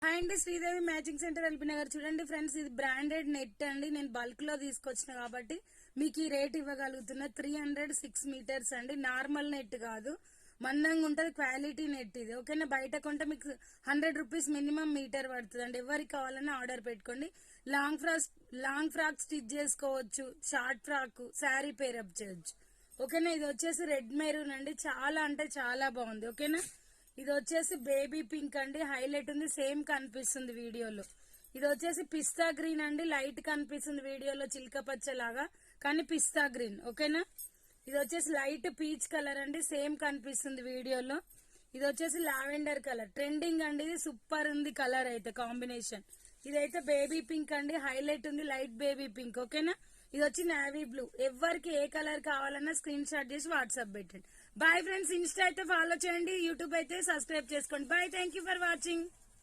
Hi అండి, Sridevi matching centre LB Nagar. చూడండి friends, ఇది బ్రాండెడ్ నెట్ అండి. నేను బల్క్ లో తీసుకొచ్చిన కాబట్టి మీకు ఈ రేట్ ఇవ్వగలుగుతున్నా. 306 మీటర్స్ అండి. నార్మల్ నెట్ కాదు, మందంగా ఉంటది, క్వాలిటీ నెట్ ఇది. ఓకేనా? బయట కొంటే మీకు 100 రూపీస్ మినిమం మీటర్ పడుతుంది అండి. ఎవరికి కావాలన్నా ఆర్డర్ పెట్టుకోండి. లాంగ్ ఫ్రాక్ స్టిచ్ చేసుకోవచ్చు, షార్ట్ ఫ్రాక్, శారీ పేరప్ చేయొచ్చు. ఓకేనా? ఇది వచ్చేసి రెడ్ మెరూన్ అండి. చాలా అంటే చాలా బాగుంది. ఓకేనా? ఇది వచ్చేసి బేబీ పింక్ అండి, హైలైట్ ఉంది, సేమ్ కనిపిస్తుంది వీడియోలో. ఇది వచ్చేసి పిస్తా గ్రీన్ అండి, లైట్ కనిపిస్తుంది వీడియోలో, చిలక పచ్చ లాగా, కానీ పిస్తా గ్రీన్. ఓకేనా? ఇది వచ్చేసి లైట్ పీచ్ కలర్ అండి, సేమ్ కనిపిస్తుంది వీడియోలో. ఇది వచ్చేసి లావెండర్ కలర్, ట్రెండింగ్ అండి, ఇది సూపర్ ఉంది కలర్ అయితే కాంబినేషన్. ఇదైతే బేబీ పింక్ అండి, హైలైట్ ఉంది, లైట్ బేబీ పింక్. ఓకేనా? ఇది వచ్చి నావీ బ్లూ. ఎవరికి ఏ కలర్ కావాలన్నా స్క్రీన్ షాట్ చేసి వాట్సాప్ పెట్టండి. Bye friends. ఇన్స్టా అయితే ఫాలో చేయండి, యూట్యూబ్ అయితే సబ్స్క్రైబ్ చేసుకోండి. Bye, thank for watching.